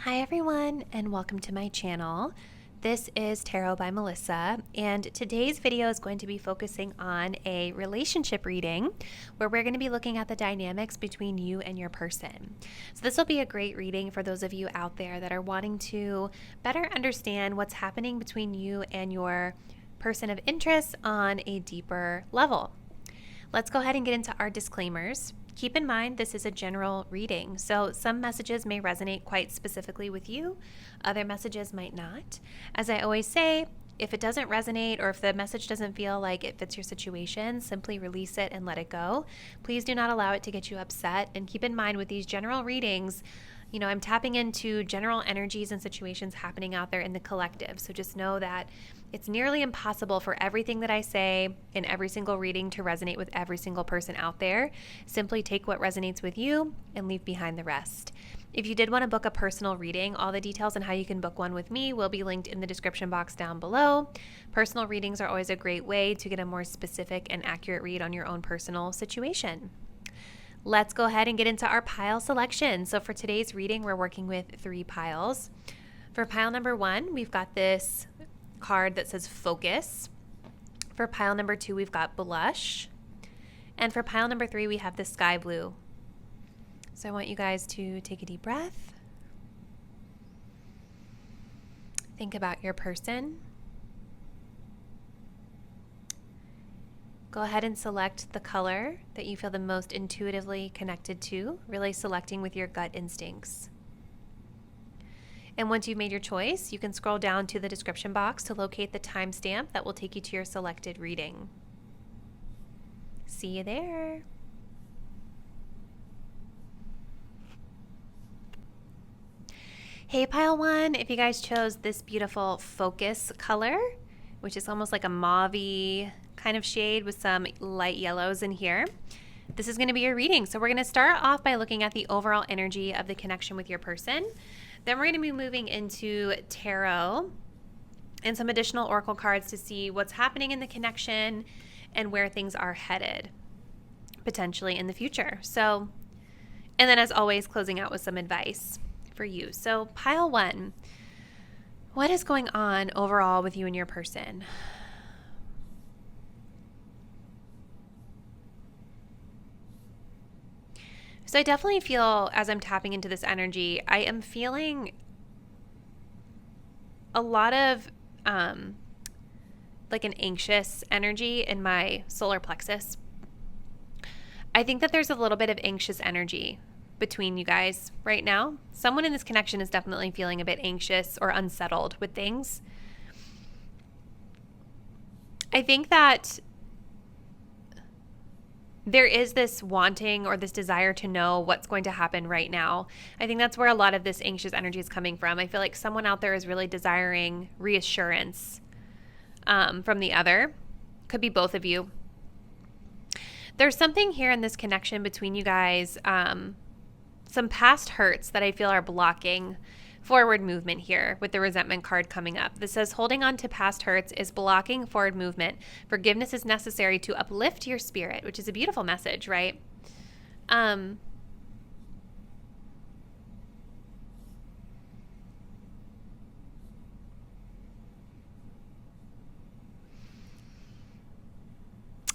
Hi everyone, and welcome to my channel. This is Tarot by Melissa, and today's video is going to be focusing on a relationship reading where we're going to be looking at the dynamics between you and your person. So this will be a great reading for those of you out there that are wanting to better understand what's happening between you and your person of interest on a deeper level. Let's go ahead and get into our disclaimers. Keep in mind, this is a general reading, so some messages may resonate quite specifically with you, other messages might not. As I always say, if it doesn't resonate or if the message doesn't feel like it fits your situation, simply release it and let it go. Please do not allow it to get you upset, and keep in mind with these general readings, I'm tapping into general energies and situations happening out there in the collective. So just know that it's nearly impossible for everything that I say in every single reading to resonate with every single person out there. Simply take what resonates with you and leave behind the rest. If you did want to book a personal reading, all the details on how you can book one with me will be linked in the description box down below. Personal readings are always a great way to get a more specific and accurate read on your own personal situation. Let's go ahead and get into our pile selection. So for today's reading, we're working with 3 piles. For pile number 1, we've got this card that says Focus. For pile number 2, we've got Blush. And for pile number 3, we have the Sky Blue. So I want you guys to take a deep breath. Think about your person. Go ahead and select the color that you feel the most intuitively connected to, really selecting with your gut instincts. And once you've made your choice, you can scroll down to the description box to locate the timestamp that will take you to your selected reading. See you there. Hey pile 1, if you guys chose this beautiful Focus color, which is almost like a mauve-y kind of shade with some light yellows in here, this is going to be your reading. So we're going to start off by looking at the overall energy of the connection with your person. Then we're going to be moving into tarot and some additional oracle cards to see what's happening in the connection and where things are headed potentially in the future. So, and then as always, closing out with some advice for you. So pile 1, what is going on overall with you and your person? So I definitely feel, as I'm tapping into this energy, I am feeling a lot of like an anxious energy in my solar plexus. I think that there's a little bit of anxious energy between you guys right now. Someone in this connection is definitely feeling a bit anxious or unsettled with things. I think that there is this wanting or this desire to know what's going to happen right now. I think that's where a lot of this anxious energy is coming from. I feel like someone out there is really desiring reassurance from the other. Could be both of you. There's something here in this connection between you guys, some past hurts that I feel are blocking forward movement here with the resentment card coming up. This says holding on to past hurts is blocking forward movement. Forgiveness is necessary to uplift your spirit, which is a beautiful message, right?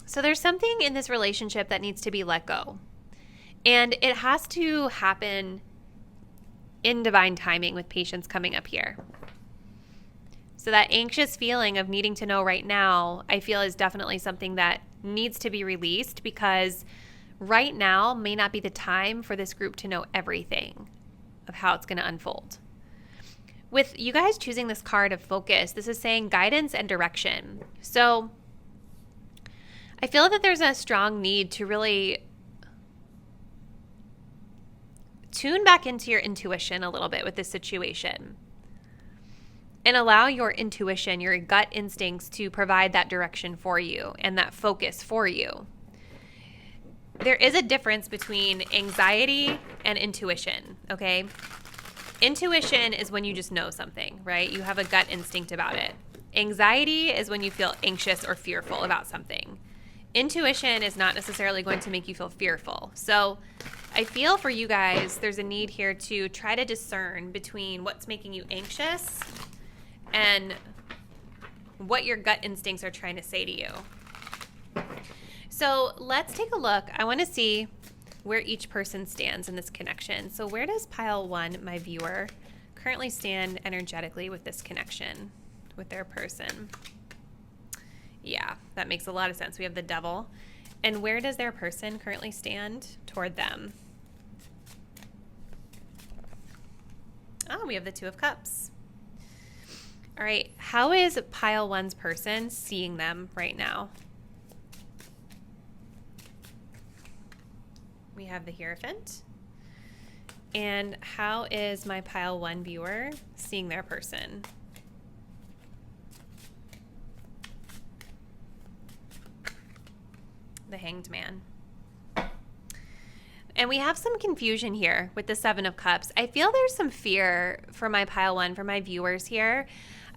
So there's something in this relationship that needs to be let go. And it has to happen in divine timing with patience coming up here. So that anxious feeling of needing to know right now, I feel is definitely something that needs to be released, because right now may not be the time for this group to know everything of how it's going to unfold. With you guys choosing this card of Focus, this is saying guidance and direction. So I feel that there's a strong need to really tune back into your intuition a little bit with this situation and allow your intuition, your gut instincts to provide that direction for you and that focus for you. There is a difference between anxiety and intuition, okay? Intuition is when you just know something, right? You have a gut instinct about it. Anxiety is when you feel anxious or fearful about something. Intuition is not necessarily going to make you feel fearful. So I feel for you guys, there's a need here to try to discern between what's making you anxious and what your gut instincts are trying to say to you. So let's take a look. I want to see where each person stands in this connection. So where does pile 1, my viewer, currently stand energetically with this connection with their person? Yeah, that makes a lot of sense. We have the Devil. And where does their person currently stand toward them? Oh, we have the Two of Cups. All right, how is pile 1's person seeing them right now? We have the Hierophant. And how is my pile 1 viewer seeing their person? The Hanged Man. And we have some confusion here with the Seven of Cups. I feel there's some fear for my pile 1, for my viewers here.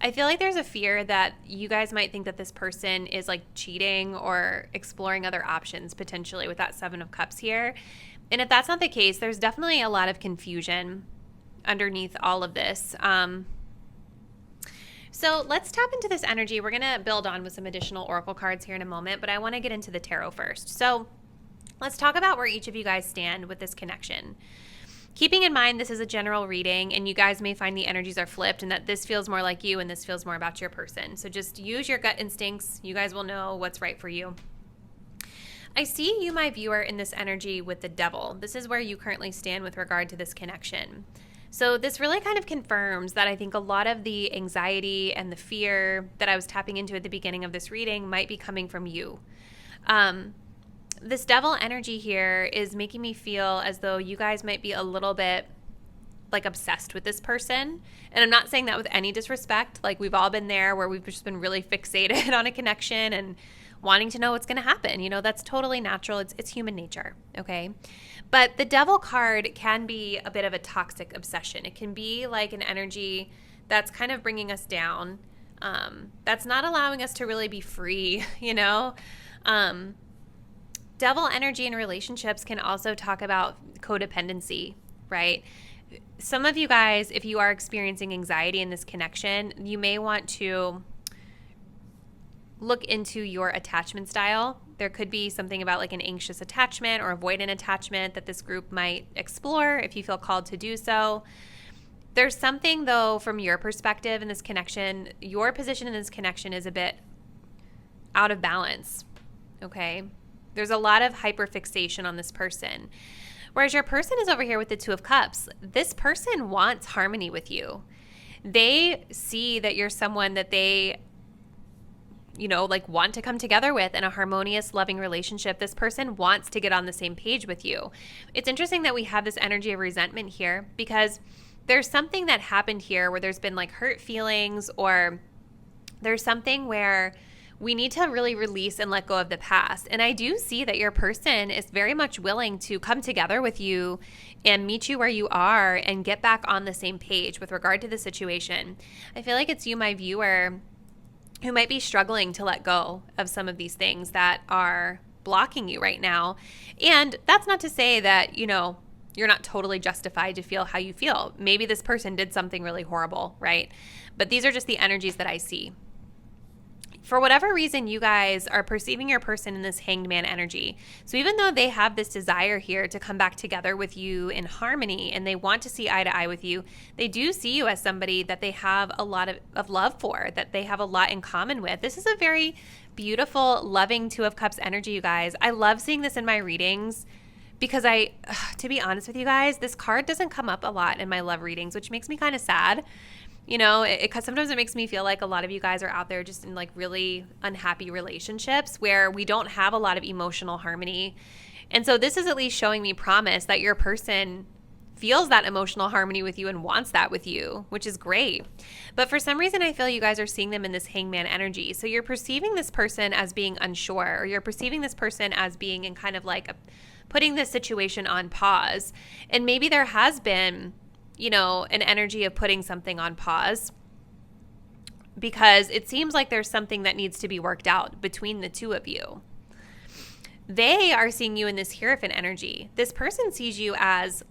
I feel like there's a fear that you guys might think that this person is like cheating or exploring other options potentially with that Seven of Cups here. And if that's not the case, there's definitely a lot of confusion underneath all of this. So let's tap into this energy. We're going to build on with some additional oracle cards here in a moment, but I want to get into the tarot first. So let's talk about where each of you guys stand with this connection. Keeping in mind this is a general reading and you guys may find the energies are flipped and that this feels more like you and this feels more about your person. So just use your gut instincts. You guys will know what's right for you. I see you, my viewer, in this energy with the Devil. This is where you currently stand with regard to this connection. So this really kind of confirms that I think a lot of the anxiety and the fear that I was tapping into at the beginning of this reading might be coming from you. This Devil energy here is making me feel as though you guys might be a little bit like obsessed with this person. And I'm not saying that with any disrespect. Like we've all been there where we've just been really fixated on a connection and wanting to know what's going to happen. You know, that's totally natural. It's human nature. Okay. But the Devil card can be a bit of a toxic obsession. It can be like an energy that's kind of bringing us down. That's not allowing us to really be free, you know? Devil energy in relationships can also talk about codependency, right? Some of you guys, if you are experiencing anxiety in this connection, you may want to look into your attachment style. There could be something about like an anxious attachment or avoidant attachment that this group might explore if you feel called to do so. There's something though from your perspective in this connection, your position in this connection is a bit out of balance, okay? There's a lot of hyperfixation on this person. Whereas your person is over here with the Two of Cups. This person wants harmony with you. They see that you're someone that they, you know, like want to come together with in a harmonious, loving relationship. This person wants to get on the same page with you. It's interesting that we have this energy of resentment here because there's something that happened here where there's been like hurt feelings or there's something where we need to really release and let go of the past. And I do see that your person is very much willing to come together with you and meet you where you are and get back on the same page with regard to the situation. I feel like it's you, my viewer, who might be struggling to let go of some of these things that are blocking you right now. And that's not to say that, you know, you're not totally justified to feel how you feel. Maybe this person did something really horrible, right? But these are just the energies that I see. For whatever reason, you guys are perceiving your person in this Hanged Man energy. So even though they have this desire here to come back together with you in harmony and they want to see eye to eye with you, they do see you as somebody that they have a lot of love for, that they have a lot in common with. This is a very beautiful, loving Two of Cups energy, you guys. I love seeing this in my readings because to be honest with you guys, this card doesn't come up a lot in my love readings, which makes me kind of sad. You know, sometimes it makes me feel like a lot of you guys are out there just in like really unhappy relationships where we don't have a lot of emotional harmony. And so this is at least showing me promise that your person feels that emotional harmony with you and wants that with you, which is great. But for some reason, I feel you guys are seeing them in this hangman energy. So you're perceiving this person as being unsure, or you're perceiving this person as being in kind of like putting this situation on pause. And maybe there has been, you know, an energy of putting something on pause because it seems like there's something that needs to be worked out between the two of you. They are seeing you in this Hierophant energy. This person sees you as,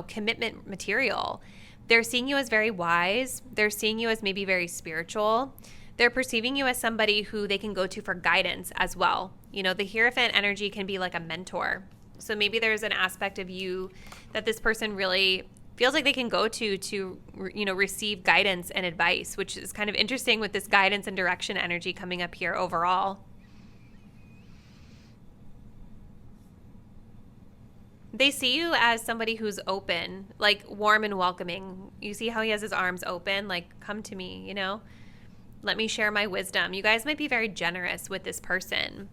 commitment material. They're seeing you as very wise. They're seeing you as maybe very spiritual. They're perceiving you as somebody who they can go to for guidance as well. The Hierophant energy can be like a mentor. So maybe there's an aspect of you that this person really feels like they can go to receive guidance and advice, which is kind of interesting with this guidance and direction energy coming up here overall. They see you as somebody who's open, like warm and welcoming. You see how he has his arms open, like, come to me, let me share my wisdom. You guys might be very generous with this person.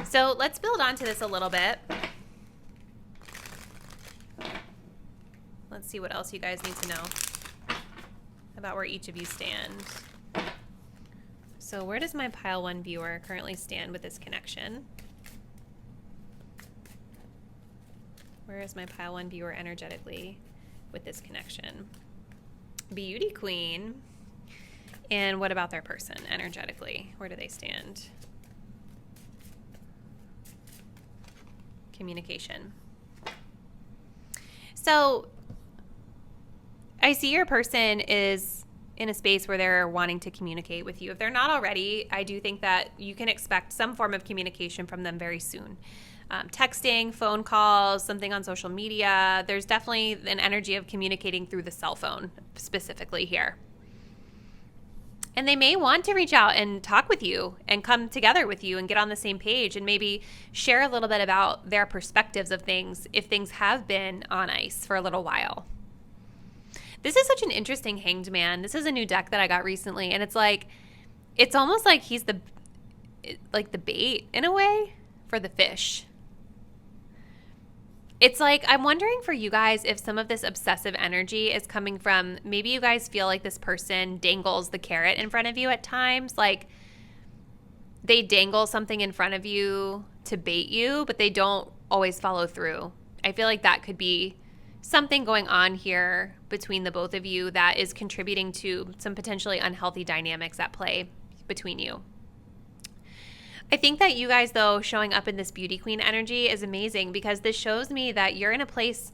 So let's build onto this a little bit. Let's see what else you guys need to know about where each of you stand. So where does my pile 1 viewer currently stand with this connection? Where is my pile 1 viewer energetically with this connection? Beauty queen. And what about their person energetically? Where do they stand? Communication. So I see your person is in a space where they're wanting to communicate with you. If they're not already, I do think that you can expect some form of communication from them very soon. Texting, phone calls, something on social media. There's definitely an energy of communicating through the cell phone specifically here. And they may want to reach out and talk with you and come together with you and get on the same page and maybe share a little bit about their perspectives of things if things have been on ice for a little while. This is such an interesting Hanged Man. This is a new deck that I got recently, and it's almost like he's the bait in a way for the fish. It's like, I'm wondering for you guys if some of this obsessive energy is coming from, maybe you guys feel like this person dangles the carrot in front of you at times. Like they dangle something in front of you to bait you, but they don't always follow through. I feel like that could be something going on here between the both of you that is contributing to some potentially unhealthy dynamics at play between you. I think that you guys, though, showing up in this beauty queen energy is amazing because this shows me that you're in a place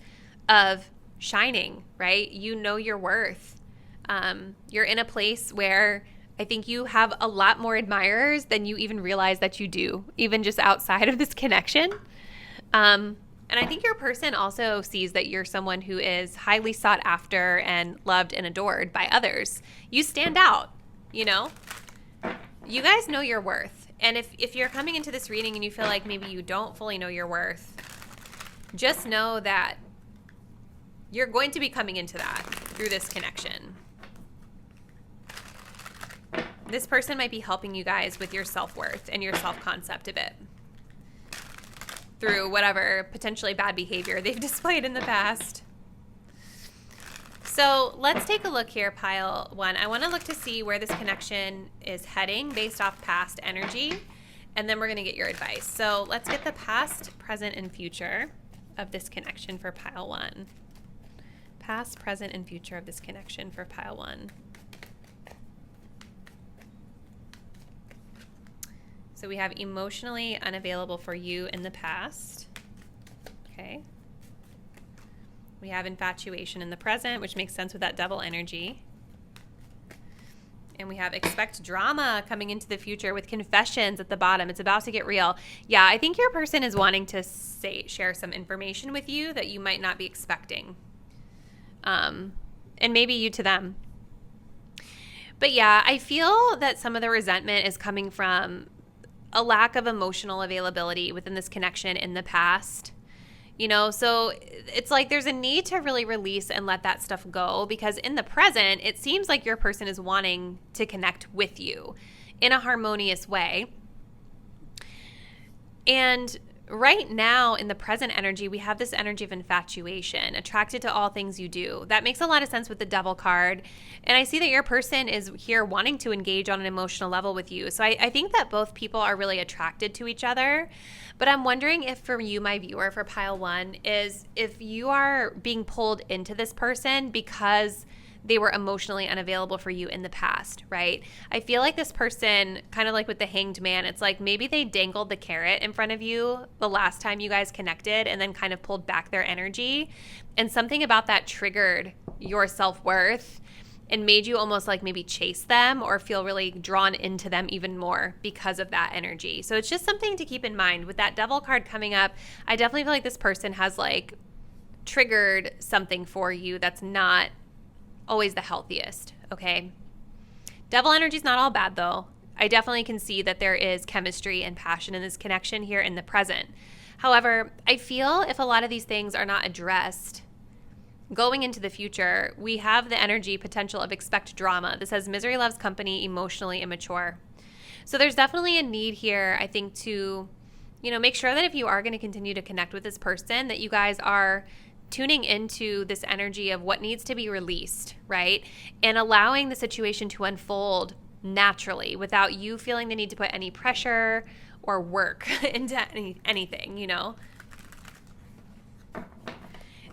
of shining, right? You know your worth. You're in a place where I think you have a lot more admirers than you even realize that you do, even just outside of this connection. And I think your person also sees that you're someone who is highly sought after and loved and adored by others. You stand out, You guys know your worth. And if you're coming into this reading and you feel like maybe you don't fully know your worth, just know that you're going to be coming into that through this connection. This person might be helping you guys with your self-worth and your self-concept a bit through whatever potentially bad behavior they've displayed in the past. So let's take a look here, pile 1. I want to look to see where this connection is heading based off past energy, and then we're going to get your advice. So let's get the past, present, and future of this connection for pile 1. Past, present, and future of this connection for pile 1. So we have emotionally unavailable for you in the past. Okay. We have infatuation in the present, which makes sense with that double energy. And we have expect drama coming into the future with confessions at the bottom. It's about to get real. Yeah, I think your person is wanting to share some information with you that you might not be expecting. And maybe you to them. But yeah, I feel that some of the resentment is coming from a lack of emotional availability within this connection in the past. So it's like there's a need to really release and let that stuff go because in the present, it seems like your person is wanting to connect with you in a harmonious way. And right now in the present energy, we have this energy of infatuation, attracted to all things you do. That makes a lot of sense with the Devil card. And I see that your person is here wanting to engage on an emotional level with you. So I think that both people are really attracted to each other. But I'm wondering if for you, my viewer, for pile 1, is if you are being pulled into this person because they were emotionally unavailable for you in the past, right? I feel like this person, kind of like with the Hanged Man, it's like maybe they dangled the carrot in front of you the last time you guys connected and then kind of pulled back their energy. And something about that triggered your self-worth and made you almost like maybe chase them or feel really drawn into them even more because of that energy. So it's just something to keep in mind. With that Devil card coming up, I definitely feel like this person has like triggered something for you that's not always the healthiest, okay? Devil energy is not all bad though. I definitely can see that there is chemistry and passion in this connection here in the present. However, I feel if a lot of these things are not addressed going into the future, we have the energy potential of expect drama. This says misery loves company, emotionally immature. So there's definitely a need here, I think, to, make sure that if you are going to continue to connect with this person, that you guys are tuning into this energy of what needs to be released, right? And allowing the situation to unfold naturally without you feeling the need to put any pressure or work into anything,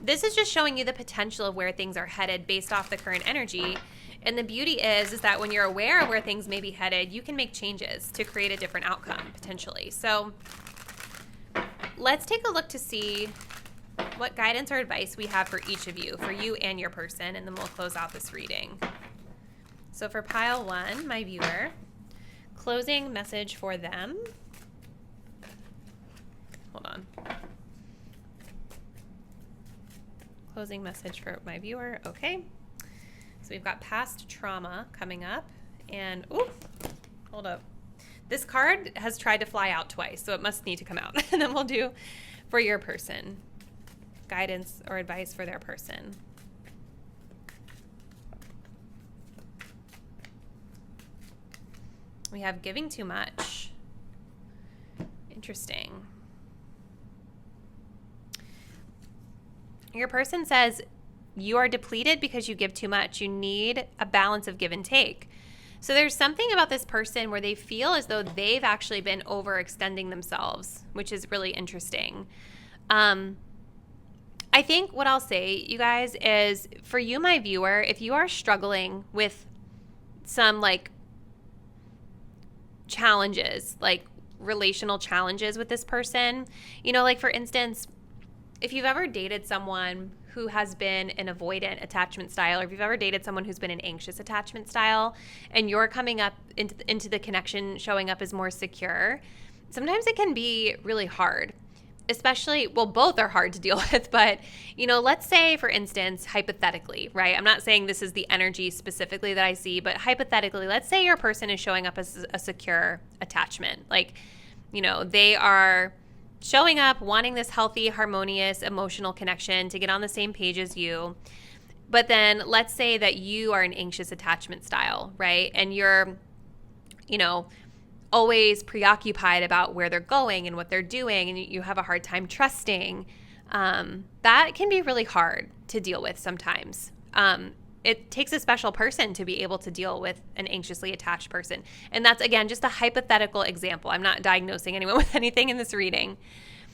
This is just showing you the potential of where things are headed based off the current energy. And the beauty is that when you're aware of where things may be headed, you can make changes to create a different outcome potentially. So let's take a look to see what guidance or advice we have for each of you, for you and your person, and then we'll close out this reading. So for pile 1, my viewer, closing message for them. Hold on. Closing message for my viewer. Okay. So we've got past trauma coming up. And, hold up. This card has tried to fly out twice, so it must need to come out. And then we'll do for your person. Guidance or advice for their person. We have giving too much. Interesting. Your person says you are depleted because you give too much. You need a balance of give and take. So there's something about this person where they feel as though they've actually been overextending themselves, which is really interesting. I think what I'll say, you guys, is for you, my viewer, if you are struggling with some like challenges, like relational challenges with this person, like for instance, if you've ever dated someone who has been an avoidant attachment style, or if you've ever dated someone who's been an anxious attachment style, and you're coming up into the connection showing up as more secure, sometimes it can be really hard. Especially, both are hard to deal with, but, let's say, for instance, hypothetically, right? I'm not saying this is the energy specifically that I see, but hypothetically, let's say your person is showing up as a secure attachment. Like, they are showing up, wanting this healthy, harmonious, emotional connection to get on the same page as you. But then let's say that you are an anxious attachment style, right? And you're, always preoccupied about where they're going and what they're doing, and you have a hard time trusting. That can be really hard to deal with sometimes. It takes a special person to be able to deal with an anxiously attached person. And that's, again, just a hypothetical example. I'm not diagnosing anyone with anything in this reading.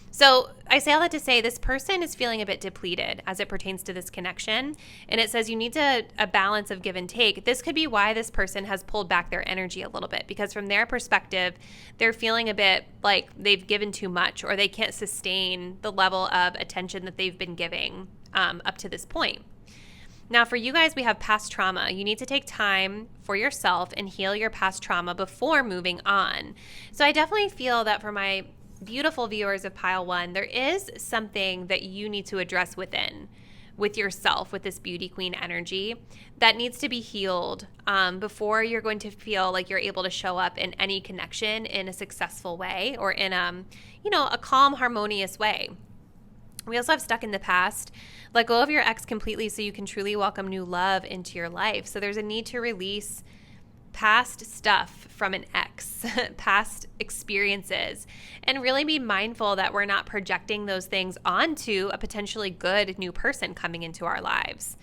So I say all that to say this person is feeling a bit depleted as it pertains to this connection. And it says you need a balance of give and take. This could be why this person has pulled back their energy a little bit, because from their perspective, they're feeling a bit like they've given too much, or they can't sustain the level of attention that they've been giving up to this point. Now, for you guys, we have past trauma. You need to take time for yourself and heal your past trauma before moving on. So I definitely feel that for my beautiful viewers of pile 1, there is something that you need to address with yourself, with this beauty queen energy that needs to be healed before you're going to feel like you're able to show up in any connection in a successful way, or in a calm, harmonious way. We also have stuck in the past. Let go of your ex completely so you can truly welcome new love into your life. So there's a need to release past stuff from an ex, past experiences, and really be mindful that we're not projecting those things onto a potentially good new person coming into our lives.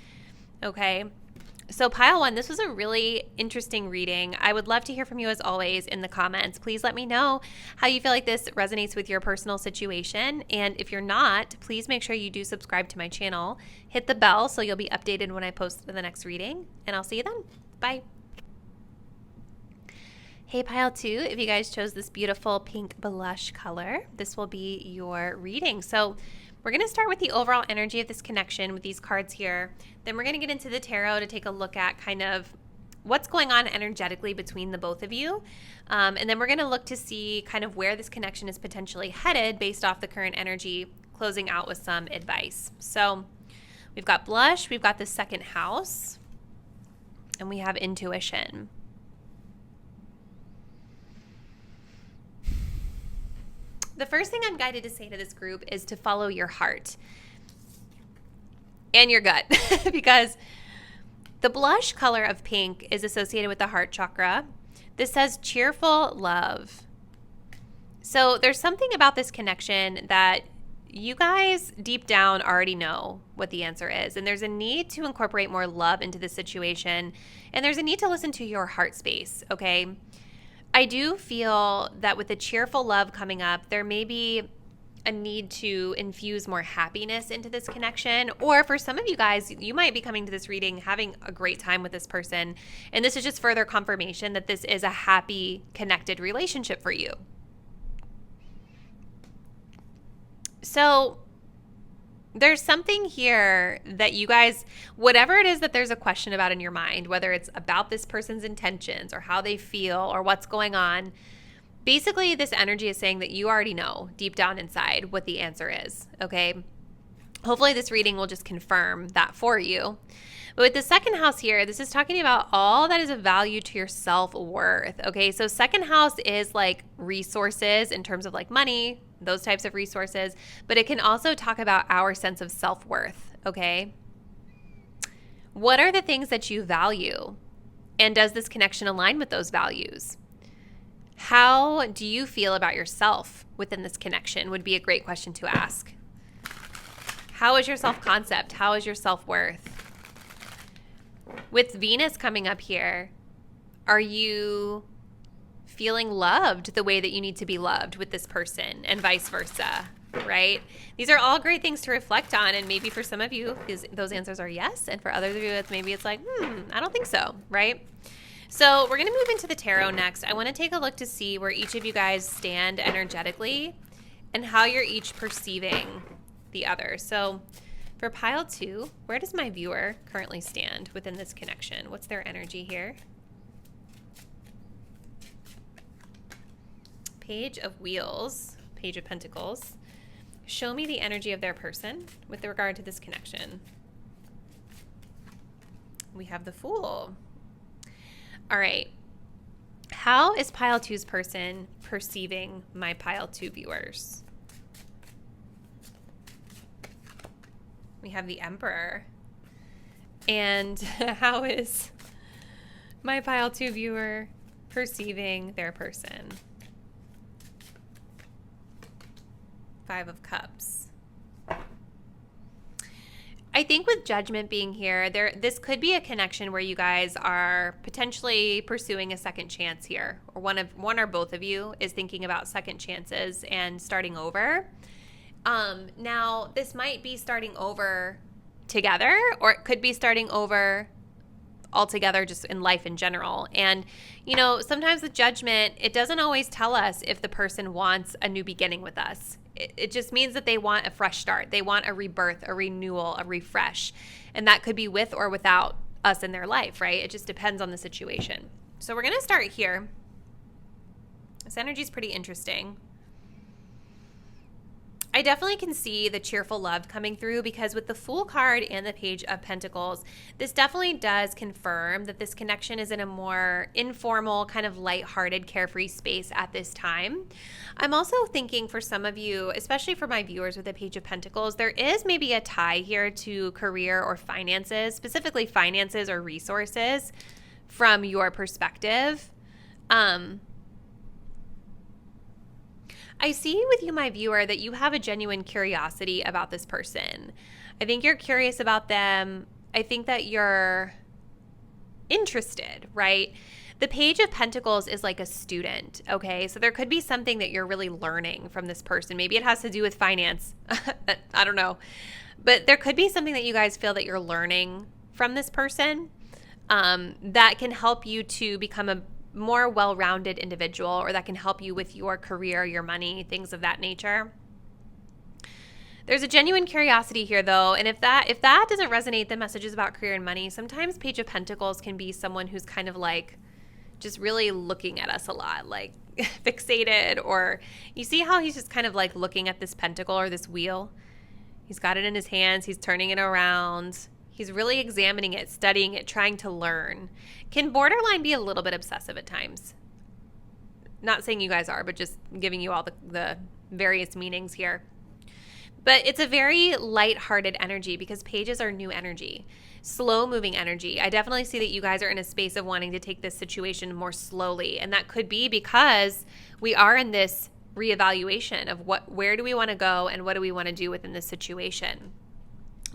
Okay? So pile one, this was a really interesting reading. I would love to hear from you as always in the comments. Please let me know how you feel like this resonates with your personal situation. And if you're not, please make sure you do subscribe to my channel. Hit the bell so you'll be updated when I post the next reading. And I'll see you then. Bye. Hey pile two, if you guys chose this beautiful pink blush color, this will be your reading. So we're going to start with the overall energy of this connection with these cards here. Then we're going to get into the tarot to take a look at kind of what's going on energetically between the both of you. And then we're going to look to see kind of where this connection is potentially headed based off the current energy, closing out with some advice. So we've got blush, we've got the second house, and we have intuition. The first thing I'm guided to say to this group is to follow your heart and your gut because the blush color of pink is associated with the heart chakra. This says cheerful love. So there's something about this connection that you guys deep down already know what the answer is. And there's a need to incorporate more love into the situation. And there's a need to listen to your heart space, okay? I do feel that with the cheerful love coming up, there may be a need to infuse more happiness into this connection. Or for some of you guys, you might be coming to this reading having a great time with this person. And this is just further confirmation that this is a happy, connected relationship for you. So there's something here that you guys, whatever it is that there's a question about in your mind, whether it's about this person's intentions or how they feel or what's going on, basically this energy is saying that you already know deep down inside what the answer is, okay? Hopefully this reading will just confirm that for you. But with the second house here, this is talking about all that is of value to your self-worth, okay? So second house is like resources in terms of like money, those types of resources, but it can also talk about our sense of self-worth, okay? What are the things that you value? And does this connection align with those values? How do you feel about yourself within this connection would be a great question to ask. How is your self-concept? How is your self-worth? With Venus coming up here, are you feeling loved the way that you need to be loved with this person and vice versa, right? These are all great things to reflect on, and maybe for some of you, those answers are yes, and for others of you, it's like, I don't think so, right? So we're going to move into the tarot next. I want to take a look to see where each of you guys stand energetically and how you're each perceiving the other. So for pile two, where does my viewer currently stand within this connection? What's their energy here? Page of Wheels, Page of Pentacles. Show me the energy of their person with regard to this connection. We have the Fool. All right. How is pile two's person perceiving my pile two viewers? We have the Emperor. And how is my pile two viewer perceiving their person? Five of Cups. I think with Judgment being here, this could be a connection where you guys are potentially pursuing a second chance here, or one or both of you is thinking about second chances and starting over. Now, this might be starting over together, or it could be starting over altogether just in life in general. And, you know, sometimes with Judgment, it doesn't always tell us if the person wants a new beginning with us. It just means that they want a fresh start. They want a rebirth, a renewal, a refresh. And that could be with or without us in their life, right? It just depends on the situation. So we're going to start here. This energy is pretty interesting. I definitely can see the cheerful love coming through because with the Fool card and the Page of Pentacles, this definitely does confirm that this connection is in a more informal, kind of lighthearted, carefree space at this time. I'm also thinking for some of you, especially for my viewers with the Page of Pentacles, there is maybe a tie here to career or finances, specifically finances or resources from your perspective. I see with you, my viewer, that you have a genuine curiosity about this person. I think you're curious about them. I think that you're interested, right? The Page of Pentacles is like a student, okay? So there could be something that you're really learning from this person. Maybe it has to do with finance. I don't know. But there could be something that you guys feel that you're learning from this person that can help you to become a more well-rounded individual, or that can help you with your career, your money, things of that nature. There's a genuine curiosity here, though, and if that doesn't resonate, the messages about career and money, sometimes Page of Pentacles can be someone who's kind of like just really looking at us a lot, like fixated, or you see how he's just kind of like looking at this pentacle or this wheel. He's got it in his hands. He's turning it around. He's really examining it, studying it, trying to learn. Can borderline be a little bit obsessive at times? Not saying you guys are, but just giving you all the various meanings here. But it's a very lighthearted energy because pages are new energy, slow-moving energy. I definitely see that you guys are in a space of wanting to take this situation more slowly, and that could be because we are in this reevaluation of where do we want to go and what do we want to do within this situation.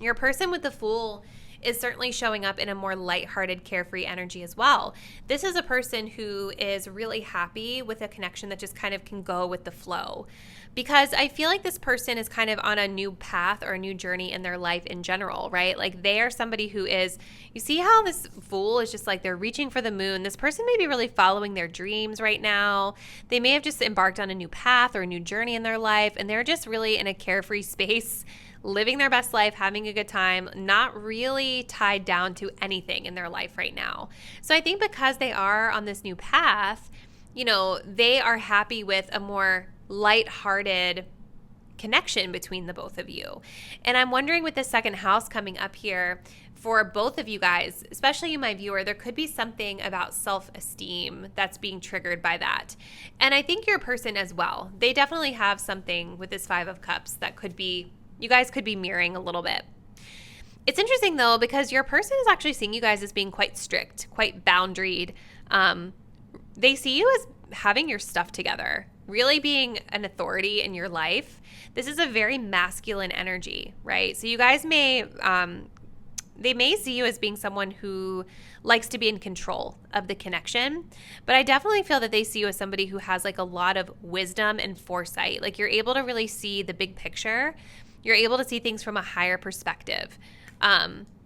Your person with the Fool is certainly showing up in a more lighthearted, carefree energy as well. This is a person who is really happy with a connection that just kind of can go with the flow. Because I feel like this person is kind of on a new path or a new journey in their life in general, right? Like they are somebody who is, you see how this Fool is just like they're reaching for the moon. This person may be really following their dreams right now. They may have just embarked on a new path or a new journey in their life, and they're just really in a carefree space, living their best life, having a good time, not really tied down to anything in their life right now. So I think because they are on this new path, you know, they are happy with a more lighthearted connection between the both of you. And I'm wondering with the second house coming up here for both of you guys, especially you, my viewer, there could be something about self-esteem that's being triggered by that. And I think your person as well, they definitely have something with this Five of Cups that could be, you guys could be mirroring a little bit. It's interesting though, because your person is actually seeing you guys as being quite strict, quite boundaried. They see you as having your stuff together, really being an authority in your life. This is a very masculine energy, right? So you guys may, they may see you as being someone who likes to be in control of the connection, but I definitely feel that they see you as somebody who has like a lot of wisdom and foresight. Like you're able to really see the big picture. You're able to see things from a higher perspective,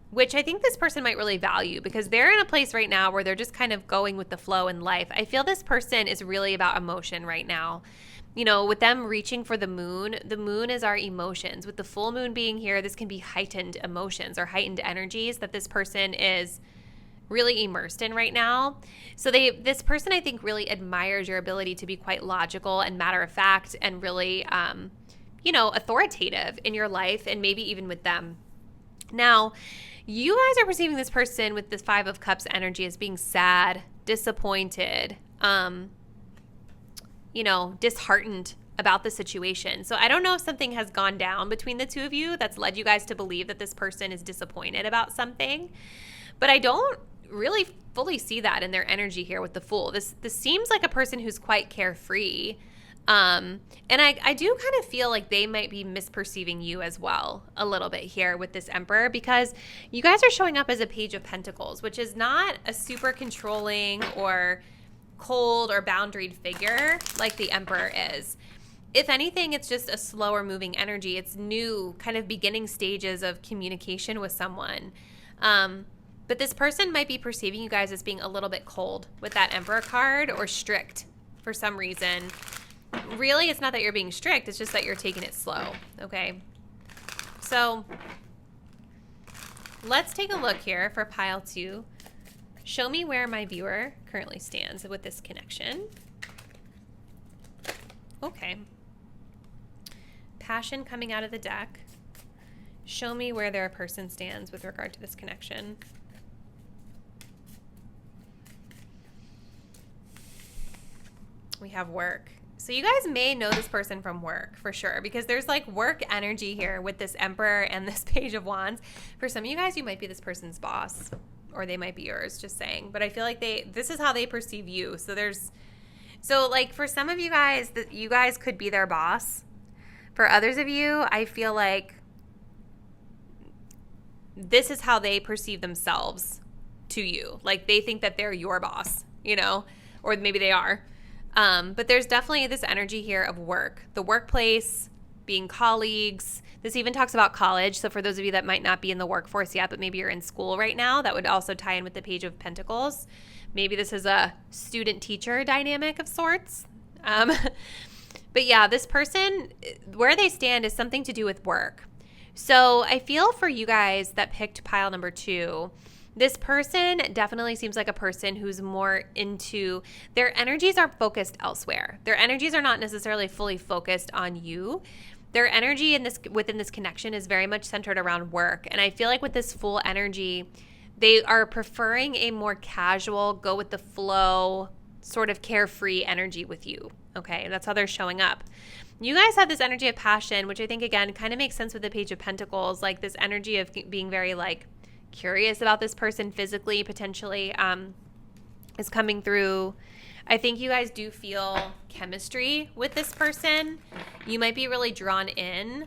which I think this person might really value because they're in a place right now where they're just kind of going with the flow in life. I feel this person is really about emotion right now. You know, with them reaching for the moon is our emotions. With the full moon being here, this can be heightened emotions or heightened energies that this person is really immersed in right now. So this person, I think, really admires your ability to be quite logical and matter of fact and really, authoritative in your life and maybe even with them. Now, you guys are perceiving this person with this Five of Cups energy as being sad, disappointed, disheartened about the situation. So I don't know if something has gone down between the two of you that's led you guys to believe that this person is disappointed about something. But I don't really fully see that in their energy here with the Fool. This seems like a person who's quite carefree. And I do kind of feel like they might be misperceiving you as well a little bit here with this Emperor, because you guys are showing up as a Page of Pentacles, which is not a super controlling or cold or boundaried figure like the Emperor is. If anything, it's just a slower moving energy. It's new kind of beginning stages of communication with someone. But this person might be perceiving you guys as being a little bit cold with that Emperor card or strict for some reason. Really, it's not that you're being strict. It's just that you're taking it slow, okay? So let's take a look here for pile 2. Show me where my viewer currently stands with this connection. Okay. Passion coming out of the deck. Show me where their person stands with regard to this connection. We have work. So you guys may know this person from work for sure, because there's like work energy here with this Emperor and this Page of Wands. For some of you guys, you might be this person's boss, or they might be yours, just saying. But I feel like this is how they perceive you. So like for some of you guys, you guys could be their boss. For others of you, I feel like this is how they perceive themselves to you. Like they think that they're your boss, you know, or maybe they are. But there's definitely this energy here of work, the workplace, being colleagues. This even talks about college. So for those of you that might not be in the workforce yet, but maybe you're in school right now, that would also tie in with the Page of Pentacles. Maybe this is a student-teacher dynamic of sorts. But yeah, this person, where they stand is something to do with work. So I feel for you guys that picked pile number 2, this person definitely seems like a person who's more into, their energies are focused elsewhere. Their energies are not necessarily fully focused on you. Their energy within this connection is very much centered around work. And I feel like with this full energy, they are preferring a more casual, go with the flow, sort of carefree energy with you. Okay, that's how they're showing up. You guys have this energy of passion, which I think, again, kind of makes sense with the Page of Pentacles, like this energy of being very, like, curious about this person physically, potentially, is coming through. I think you guys do feel chemistry with this person. You might be really drawn in.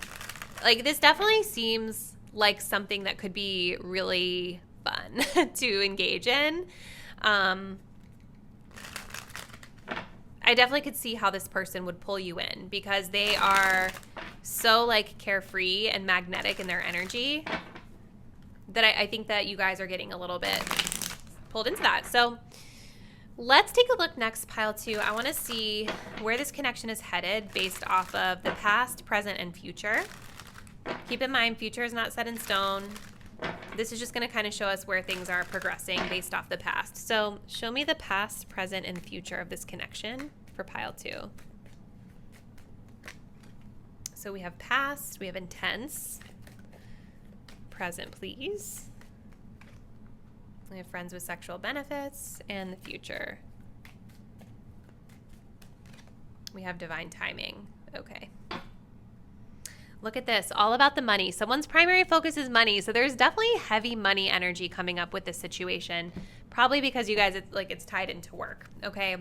Like, this definitely seems like something that could be really fun to engage in. I definitely could see how this person would pull you in because they are so like carefree and magnetic in their energy that I think that you guys are getting a little bit pulled into that. So let's take a look next, pile 2. I want to see where this connection is headed based off of the past, present, and future. Keep in mind, future is not set in stone. This is just going to kind of show us where things are progressing based off the past. So show me the past, present, and future of this connection for pile 2. So we have past, we have intense. Present, please. We have friends with sexual benefits, and the future. We have divine timing. Okay. Look at this, all about the money. Someone's primary focus is money. So there's definitely heavy money energy coming up with this situation. Probably because you guys, it's tied into work, okay?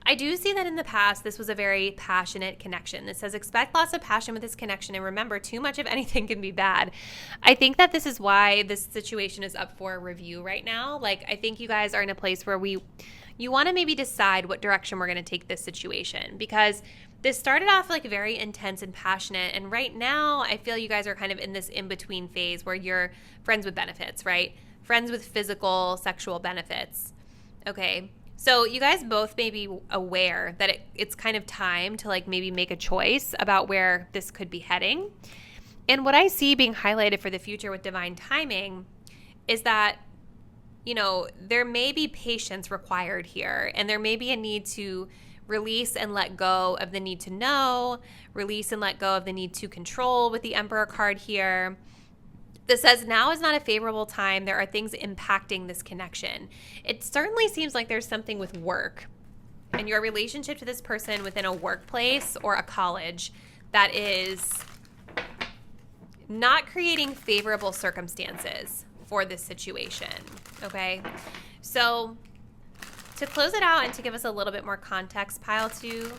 I do see that in the past, this was a very passionate connection. This says, expect lots of passion with this connection. And remember, too much of anything can be bad. I think that this is why this situation is up for review right now. Like, I think you guys are in a place where you want to maybe decide what direction we're going to take this situation, because this started off like very intense and passionate, and right now I feel you guys are kind of in this in-between phase where you're friends with benefits, right? Friends with physical, sexual benefits. Okay, so you guys both may be aware that it's kind of time to like maybe make a choice about where this could be heading. And what I see being highlighted for the future with divine timing is that, you know, there may be patience required here, and there may be a need to release and let go of the need to know, release and let go of the need to control with the Emperor card here. This says now is not a favorable time. There are things impacting this connection. It certainly seems like there's something with work and your relationship to this person within a workplace or a college that is not creating favorable circumstances for this situation, okay? So to close it out and to give us a little bit more context, pile 2,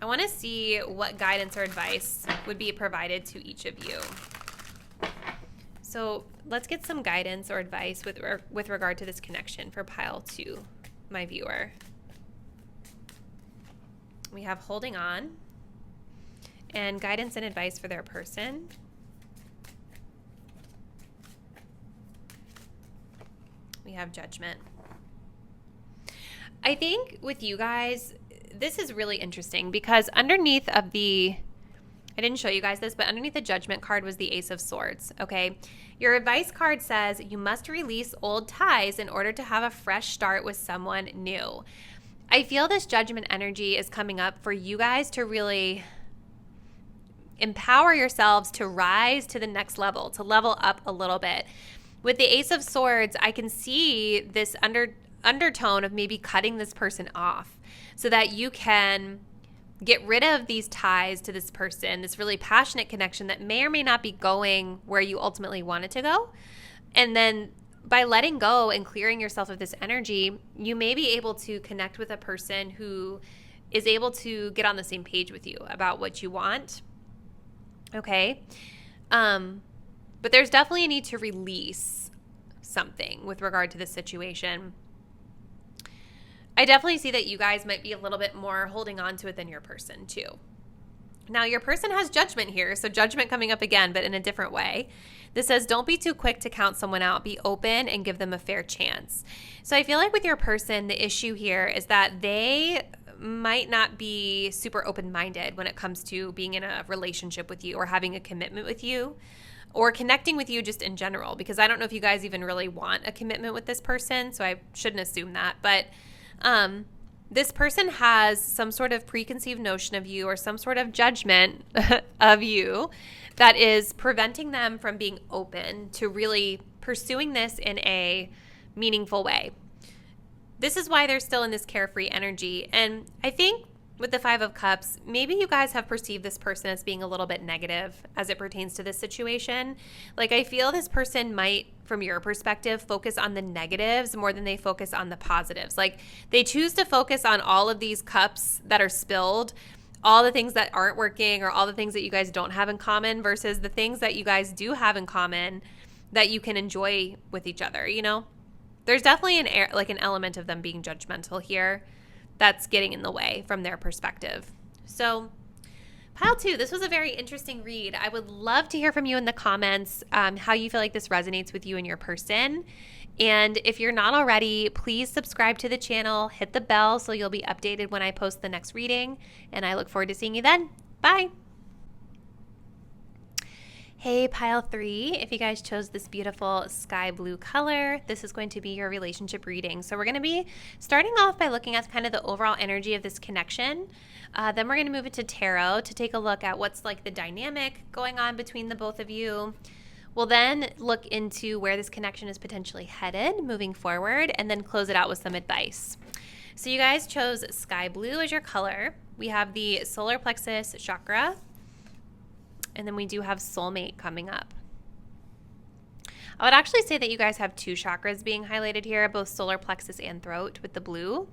I want to see what guidance or advice would be provided to each of you. So let's get some guidance or advice with regard to this connection for pile 2, my viewer. We have holding on and guidance and advice for their person. We have judgment. I think with you guys, this is really interesting because underneath of the, I didn't show you guys this, but underneath the judgment card was the Ace of Swords, okay? Your advice card says you must release old ties in order to have a fresh start with someone new. I feel this judgment energy is coming up for you guys to really empower yourselves to rise to the next level, to level up a little bit. With the Ace of Swords, I can see this undertone of maybe cutting this person off so that you can get rid of these ties to this person, this really passionate connection that may or may not be going where you ultimately want it to go. And then by letting go and clearing yourself of this energy, you may be able to connect with a person who is able to get on the same page with you about what you want. Okay? But there's definitely a need to release something with regard to the situation. I definitely see that you guys might be a little bit more holding on to it than your person too. Now, your person has judgment here, so judgment coming up again, but in a different way. This says, don't be too quick to count someone out. Be open and give them a fair chance. So I feel like with your person, the issue here is that they might not be super open-minded when it comes to being in a relationship with you or having a commitment with you or connecting with you just in general, because I don't know if you guys even really want a commitment with this person, so I shouldn't assume that. But this person has some sort of preconceived notion of you or some sort of judgment of you that is preventing them from being open to really pursuing this in a meaningful way. This is why they're still in this carefree energy. And I think with the Five of Cups, maybe you guys have perceived this person as being a little bit negative as it pertains to this situation. Like, I feel this person might, from your perspective, focus on the negatives more than they focus on the positives. Like, they choose to focus on all of these cups that are spilled, all the things that aren't working or all the things that you guys don't have in common versus the things that you guys do have in common that you can enjoy with each other, you know? There's definitely an element of them being judgmental here that's getting in the way from their perspective. So pile 2, this was a very interesting read. I would love to hear from you in the comments how you feel like this resonates with you and your person. And if you're not already, please subscribe to the channel, hit the bell so you'll be updated when I post the next reading. And I look forward to seeing you then. Bye. Hey, pile 3, if you guys chose this beautiful sky blue color, this is going to be your relationship reading. So we're going to be starting off by looking at kind of the overall energy of this connection. Then we're going to move into tarot to take a look at what's like the dynamic going on between the both of you. We'll then look into where this connection is potentially headed moving forward and then close it out with some advice. So you guys chose sky blue as your color. We have the solar plexus chakra. And then we do have soulmate coming up. I would actually say that you guys have 2 chakras being highlighted here, both solar plexus and throat with the blue.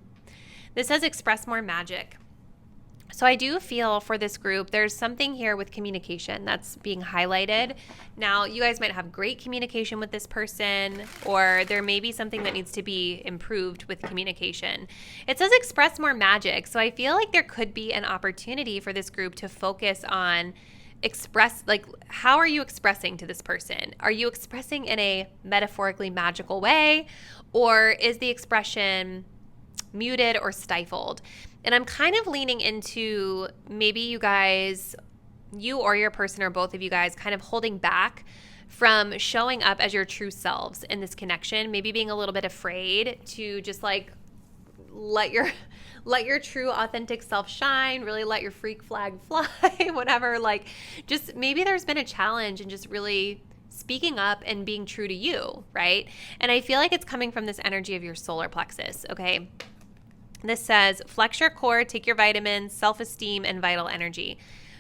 This says express more magic. So I do feel for this group, there's something here with communication that's being highlighted. Now, you guys might have great communication with this person, or there may be something that needs to be improved with communication. It says express more magic. So I feel like there could be an opportunity for this group to focus on how are you expressing to this person? Are you expressing in a metaphorically magical way, or is the expression muted or stifled? And I'm kind of leaning into maybe you or your person or both of you guys kind of holding back from showing up as your true selves in this connection, maybe being a little bit afraid to just like let your true authentic self shine, really let your freak flag fly, whatever. Like, just maybe there's been a challenge in just really speaking up and being true to you, right? And I feel like it's coming from this energy of your solar plexus, okay? This says, flex your core, take your vitamins, self-esteem, and vital energy.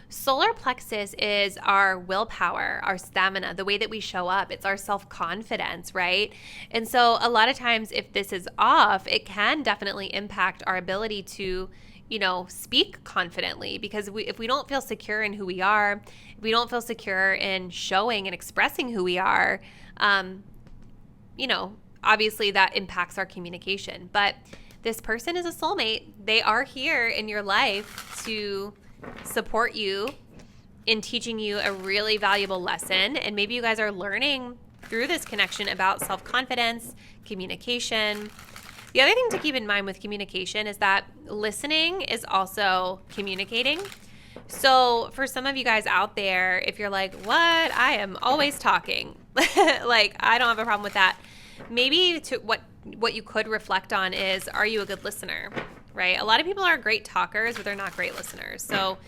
Solar plexus is our willpower, our stamina, the way that we show up. It's our self-confidence, right? And so a lot of times if this is off, it can definitely impact our ability to, speak confidently, because if we don't feel secure in who we are, if we don't feel secure in showing and expressing who we are, obviously that impacts our communication. But this person is a soulmate. They are here in your life to support you in teaching you a really valuable lesson. And maybe you guys are learning through this connection about self-confidence, communication. The other thing to keep in mind with communication is that listening is also communicating. So for some of you guys out there, if you're like, what? I am always talking. Like, I don't have a problem with that. Maybe what you could reflect on is, are you a good listener? Right? A lot of people are great talkers, but they're not great listeners. So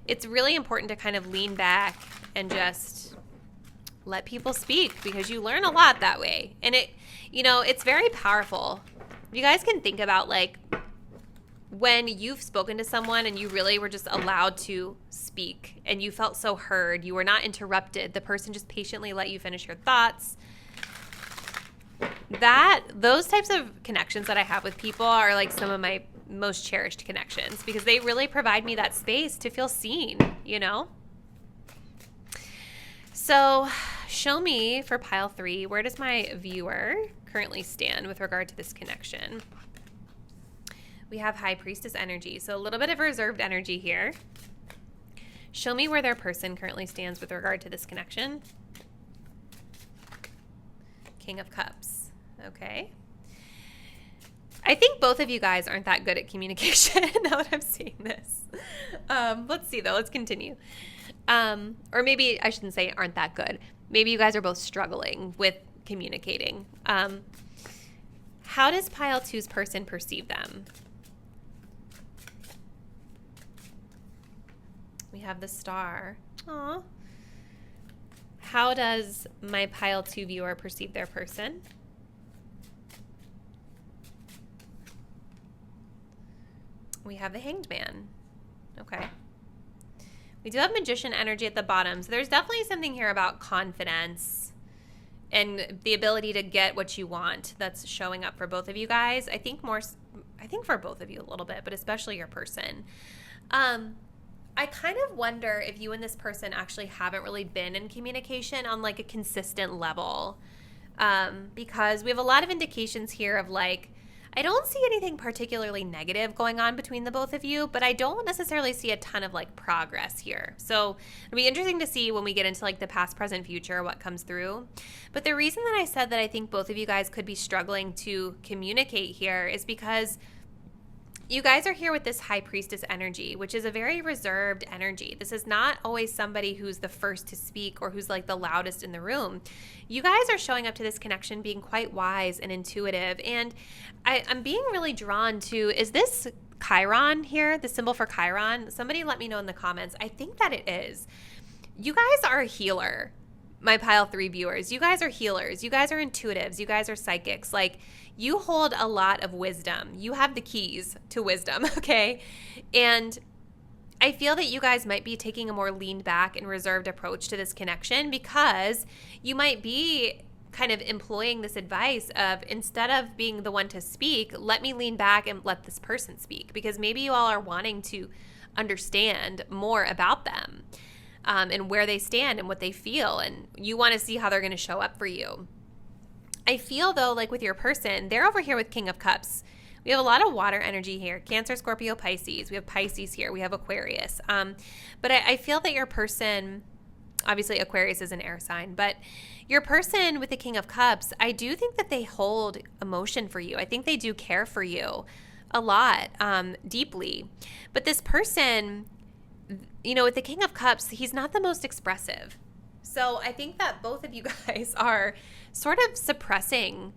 it's really important to kind of lean back and just let people speak, because you learn a lot that way. And it's very powerful. You guys can think about like when you've spoken to someone and you really were just allowed to speak and you felt so heard, you were not interrupted. The person just patiently let you finish your thoughts. Those types of connections that I have with people are like some of my most cherished connections, because they really provide me that space to feel seen, So show me for pile 3, where does my viewer currently stand with regard to this connection? We have High Priestess energy, so a little bit of reserved energy here. Show me where their person currently stands with regard to this connection. King of Cups. Okay. I think both of you guys aren't that good at communication now that I'm seeing this. Let's see, though. Let's continue. Or maybe I shouldn't say aren't that good. Maybe you guys are both struggling with communicating. How does pile 2's person perceive them? We have the Star. Aw. How does my pile 2 viewer perceive their person? We have the Hanged Man. Okay. We do have Magician energy at the bottom. So there's definitely something here about confidence and the ability to get what you want that's showing up for both of you guys. I think for both of you a little bit, but especially your person. I kind of wonder if you and this person actually haven't really been in communication on like a consistent level, because we have a lot of indications here of like, I don't see anything particularly negative going on between the both of you, but I don't necessarily see a ton of like progress here. So it'll be interesting to see when we get into like the past, present, future, what comes through. But the reason that I said that I think both of you guys could be struggling to communicate here is because you guys are here with this High Priestess energy, which is a very reserved energy. This is not always somebody who's the first to speak or who's like the loudest in the room. You guys are showing up to this connection being quite wise and intuitive. And I'm being really drawn to, is this Chiron here, the symbol for Chiron? Somebody let me know in the comments. I think that it is. You guys are a healer. My pile 3 viewers, you guys are healers. You guys are intuitives. You guys are psychics. Like, you hold a lot of wisdom. You have the keys to wisdom, okay? And I feel that you guys might be taking a more leaned back and reserved approach to this connection because you might be kind of employing this advice of, instead of being the one to speak, let me lean back and let this person speak, because maybe you all are wanting to understand more about them. And where they stand and what they feel, and you want to see how they're going to show up for you. I feel, though, like with your person, they're over here with King of Cups. We have a lot of water energy here. Cancer, Scorpio, Pisces. We have Pisces here. We have Aquarius. But I feel that your person, obviously Aquarius is an air sign, but your person with the King of Cups, I do think that they hold emotion for you. I think they do care for you a lot, deeply. But this person, you know, with the King of Cups, he's not the most expressive. So I think that both of you guys are sort of suppressing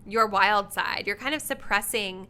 your wild side. You're kind of suppressing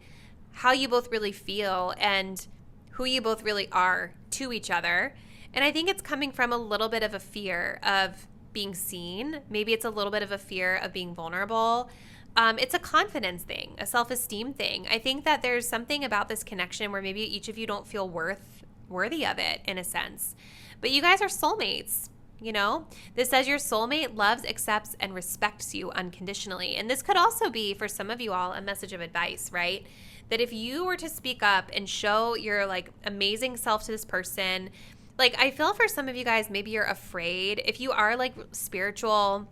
how you both really feel and who you both really are to each other. And I think it's coming from a little bit of a fear of being seen. Maybe it's a little bit of a fear of being vulnerable. It's a confidence thing, a self-esteem thing. I think that there's something about this connection where maybe each of you don't feel worthy of it in a sense. But you guys are soulmates, you know? This says your soulmate loves, accepts, and respects you unconditionally. And this could also be, for some of you all, a message of advice, right? That if you were to speak up and show your like amazing self to this person, like I feel for some of you guys, maybe you're afraid. If you are like spiritual,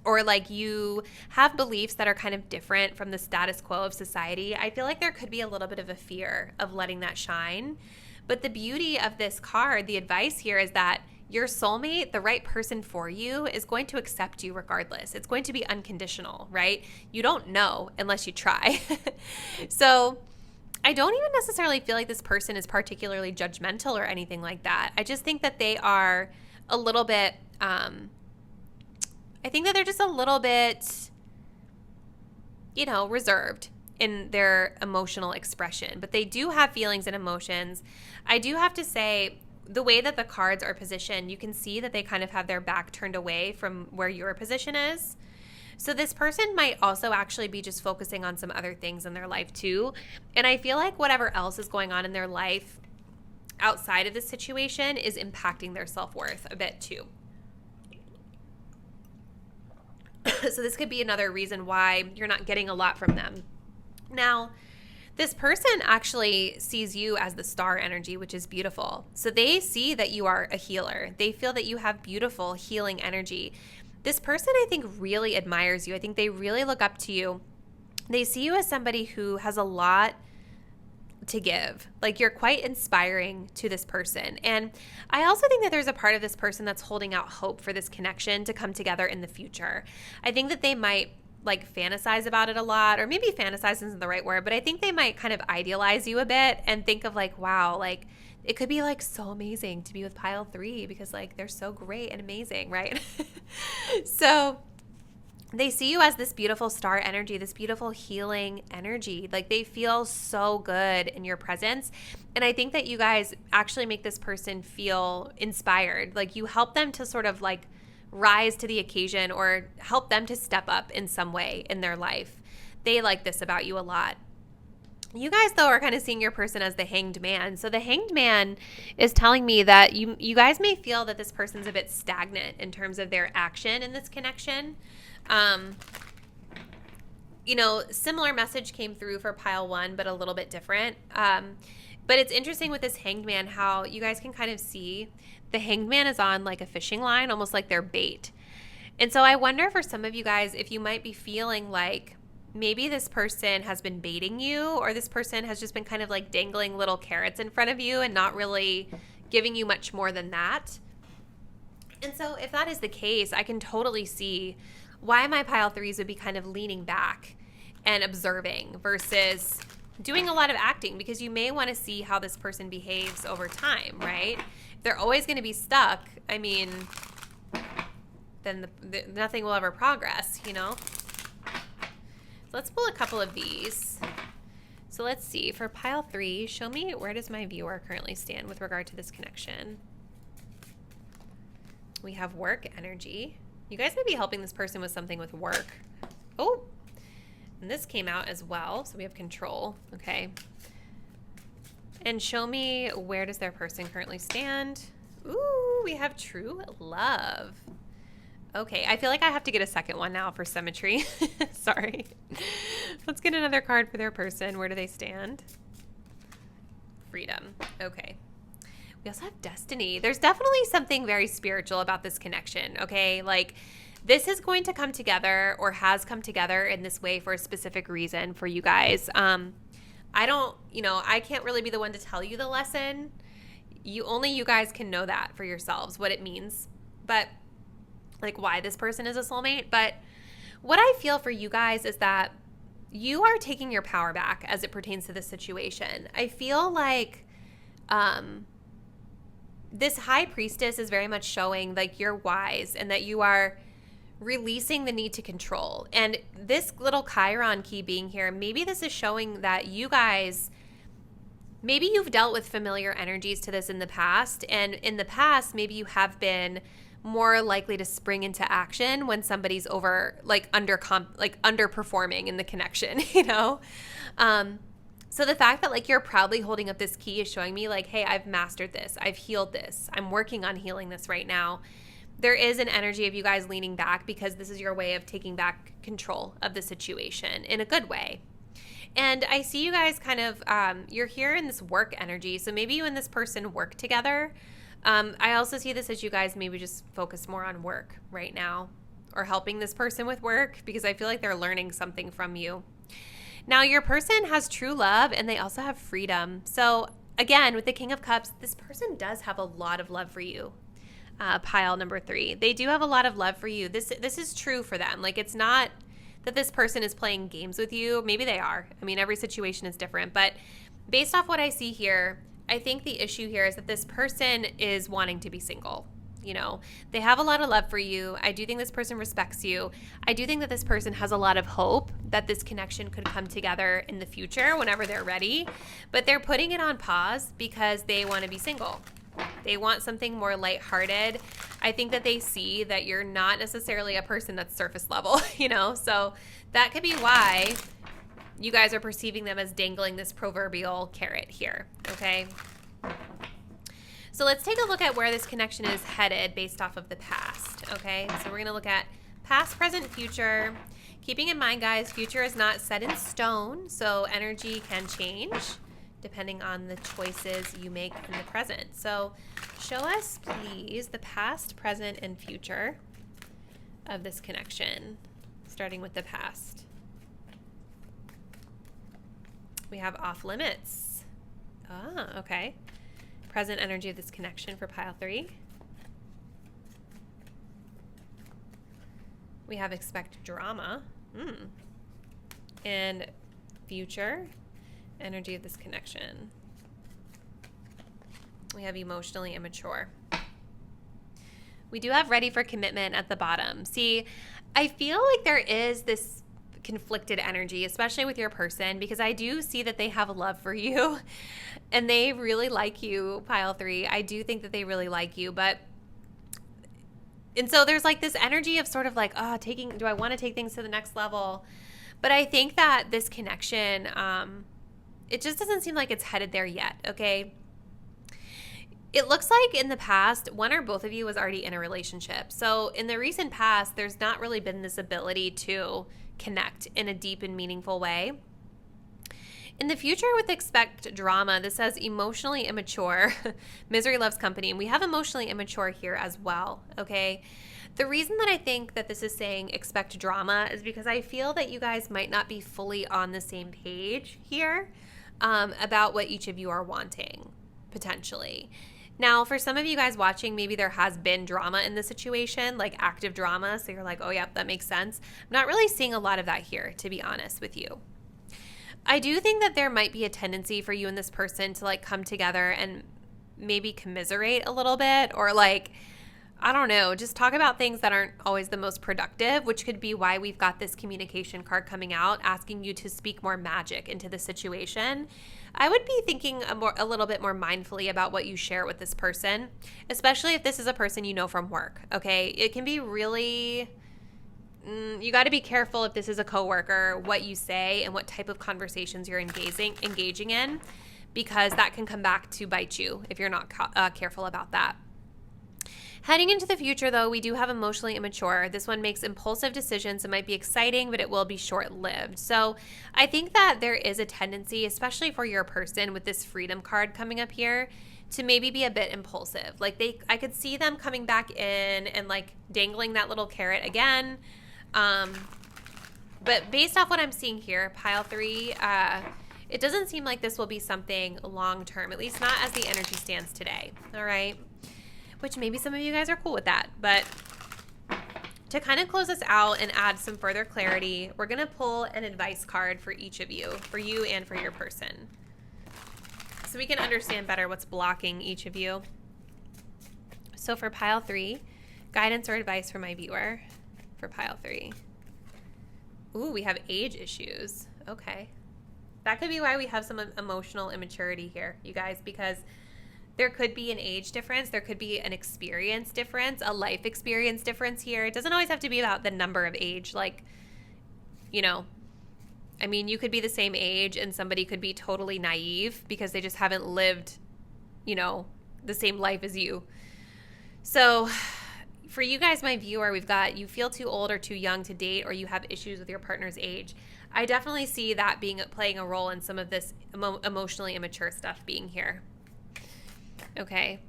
or like you have beliefs that are kind of different from the status quo of society, I feel like there could be a little bit of a fear of letting that shine. But the beauty of this card, the advice here is that your soulmate, the right person for you, is going to accept you regardless. It's going to be unconditional, right? You don't know unless you try. So I don't even necessarily feel like this person is particularly judgmental or anything like that. I just think that they are a little bit, I think that they're just a little bit, you know, reserved in their emotional expression, but they do have feelings and emotions. I do have to say, the way that the cards are positioned, you can see that they kind of have their back turned away from where your position is. So this person might also actually be just focusing on some other things in their life too. And I feel like whatever else is going on in their life outside of this situation is impacting their self-worth a bit too. So this could be another reason why you're not getting a lot from them. Now, this person actually sees you as the star energy, which is beautiful. So they see that you are a healer. They feel that you have beautiful healing energy. This person, I think, really admires you. I think they really look up to you. They see you as somebody who has a lot to give. Like, you're quite inspiring to this person. And I also think that there's a part of this person that's holding out hope for this connection to come together in the future. I think that they might like fantasize about it a lot, or maybe fantasize isn't the right word, but I think they might kind of idealize you a bit and think of like, wow, like it could be like so amazing to be with pile 3 because like they're so great and amazing, right? So they see you as this beautiful star energy, this beautiful healing energy. Like they feel so good in your presence. And I think that you guys actually make this person feel inspired. Like you help them to sort of like rise to the occasion or help them to step up in some way in their life. They like this about you a lot. You guys, though, are kind of seeing your person as the hanged man. So the hanged man is telling me that you guys may feel that this person's a bit stagnant in terms of their action in this connection. Similar message came through for pile 1, but a little bit different. But it's interesting with this hanged man how you guys can kind of see the hanged man is on like a fishing line, almost like they're bait. And so I wonder for some of you guys if you might be feeling like maybe this person has been baiting you, or this person has just been kind of like dangling little carrots in front of you and not really giving you much more than that. And so if that is the case, I can totally see why my pile 3s would be kind of leaning back and observing versus doing a lot of acting, because you may want to see how this person behaves over time, right? If they're always going to be stuck, I mean, then nothing will ever progress, you know? So let's pull a couple of these. So let's see. For pile 3, show me where does my viewer currently stand with regard to this connection. We have work energy. You guys may be helping this person with something with work. Oh, and this came out as well. So we have control. Okay. And show me where does their person currently stand. Ooh, we have true love. Okay, I feel like I have to get a second one now for symmetry. Sorry. Let's get another card for their person. Where do they stand? Freedom. Okay. We also have destiny. There's definitely something very spiritual about this connection, okay? Like, this is going to come together or has come together in this way for a specific reason for you guys. I can't really be the one to tell you the lesson. Only you guys can know that for yourselves, what it means. But like why this person is a soulmate. But what I feel for you guys is that you are taking your power back as it pertains to this situation. I feel like this high priestess is very much showing like you're wise and that you are releasing the need to control. And this little Chiron key being here, maybe this is showing that you guys, maybe you've dealt with familiar energies to this in the past. And in the past, maybe you have been more likely to spring into action when somebody's underperforming in the connection, you know? So the fact that like you're proudly holding up this key is showing me like, hey, I've mastered this. I've healed this. I'm working on healing this right now. There is an energy of you guys leaning back because this is your way of taking back control of the situation in a good way. And I see you guys kind of, you're here in this work energy. So maybe you and this person work together. I also see this as you guys maybe just focus more on work right now or helping this person with work because I feel like they're learning something from you. Now, your person has true love and they also have freedom. So again, with the King of Cups, this person does have a lot of love for you. Pile number 3. They do have a lot of love for you. This is true for them. Like, it's not that this person is playing games with you. Maybe they are. I mean, every situation is different. But based off what I see here, I think the issue here is that this person is wanting to be single. You know, they have a lot of love for you. I do think this person respects you. I do think that this person has a lot of hope that this connection could come together in the future whenever they're ready. But they're putting it on pause because they want to be single. They want something more lighthearted. I think that they see that you're not necessarily a person that's surface level, you know? So that could be why you guys are perceiving them as dangling this proverbial carrot here, okay? So let's take a look at where this connection is headed based off of the past, okay? So we're going to look at past, present, future. Keeping in mind, guys, future is not set in stone, so energy can change depending on the choices you make in the present. So show us, please, the past, present, and future of this connection, starting with the past. We have off limits. Ah, okay. Present energy of this connection for pile 3. We have expect drama. And future energy of this connection. We have emotionally immature. We do have ready for commitment at the bottom. See, I feel like there is this conflicted energy, especially with your person, because I do see that they have a love for you and they really like you, pile 3. I do think that they really like you, and so there's like this energy of sort of like, do I want to take things to the next level? But I think that this connection, it just doesn't seem like it's headed there yet, okay? It looks like in the past, one or both of you was already in a relationship. So in the recent past, there's not really been this ability to connect in a deep and meaningful way. In the future with expect drama, this says emotionally immature. Misery loves company. And we have emotionally immature here as well, okay? The reason that I think that this is saying expect drama is because I feel that you guys might not be fully on the same page here about what each of you are wanting, potentially. Now, for some of you guys watching, maybe there has been drama in the situation, like active drama. So you're like, oh, yeah, that makes sense. I'm not really seeing a lot of that here, to be honest with you. I do think that there might be a tendency for you and this person to like come together and maybe commiserate a little bit, or like, I don't know, just talk about things that aren't always the most productive, which could be why we've got this communication card coming out asking you to speak more magic into the situation. I would be thinking a little bit more mindfully about what you share with this person, especially if this is a person you know from work, okay? It can be really, you got to be careful if this is a coworker, what you say and what type of conversations you're engaging in, because that can come back to bite you if you're not careful about that. Heading into the future, though, we do have emotionally immature. This one makes impulsive decisions. It might be exciting, but it will be short-lived. So I think that there is a tendency, especially for your person with this freedom card coming up here, to maybe be a bit impulsive. Like I could see them coming back in and like dangling that little carrot again. But based off what I'm seeing here, pile 3, it doesn't seem like this will be something long-term, at least not as the energy stands today. All right. Which maybe some of you guys are cool with that. But to kind of close this out and add some further clarity, we're going to pull an advice card for each of you, for you and for your person, so we can understand better what's blocking each of you. So for pile 3, guidance or advice for my viewer for pile 3. Ooh, we have age issues. Okay. That could be why we have some emotional immaturity here, you guys, because there could be an age difference. There could be an experience difference, a life experience difference here. It doesn't always have to be about the number of age. Like, you know, I mean, you could be the same age and somebody could be totally naive because they just haven't lived, you know, the same life as you. So for you guys, my viewer, we've got you feel too old or too young to date, or you have issues with your partner's age. I definitely see that playing a role in some of this emotionally immature stuff being here. Okay,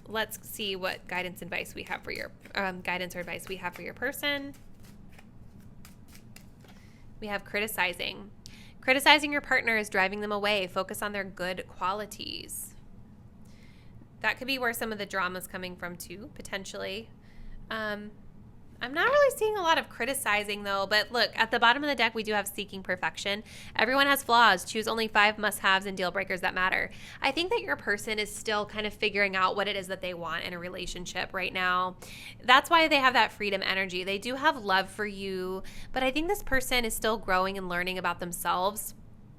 let's see what guidance advice we have for your person. We have criticizing. Criticizing your partner is driving them away. Focus on their good qualities. That could be where some of the drama is coming from too, potentially. I'm not really seeing a lot of criticizing though, but look, at the bottom of the deck, we do have seeking perfection. Everyone has flaws. Choose only 5 must-haves and deal breakers that matter. I think that your person is still kind of figuring out what it is that they want in a relationship right now. That's why they have that freedom energy. They do have love for you, but I think this person is still growing and learning about themselves.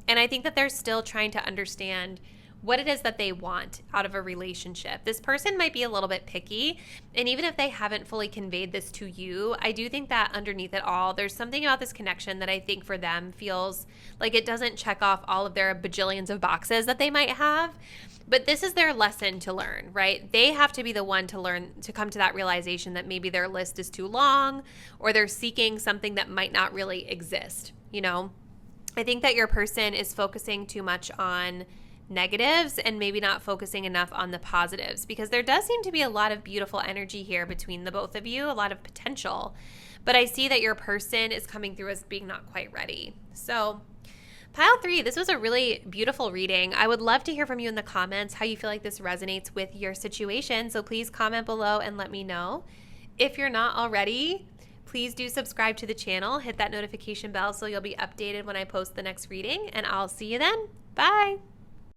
And I think that they're still trying to understand what it is that they want out of a relationship. This person might be a little bit picky, and even if they haven't fully conveyed this to you, I do think that underneath it all, there's something about this connection that I think for them feels like it doesn't check off all of their bajillions of boxes that they might have. But this is their lesson to learn, right? They have to be the one to learn, to come to that realization that maybe their list is too long, or they're seeking something that might not really exist, you know? I think that your person is focusing too much on negatives and maybe not focusing enough on the positives, because there does seem to be a lot of beautiful energy here between the both of you, a lot of potential. But I see that your person is coming through as being not quite ready. So pile 3, this was a really beautiful reading. I would love to hear from you in the comments how you feel like this resonates with your situation. So please comment below and let me know. If you're not already, please do subscribe to the channel. Hit that notification bell so you'll be updated when I post the next reading. And I'll see you then. Bye.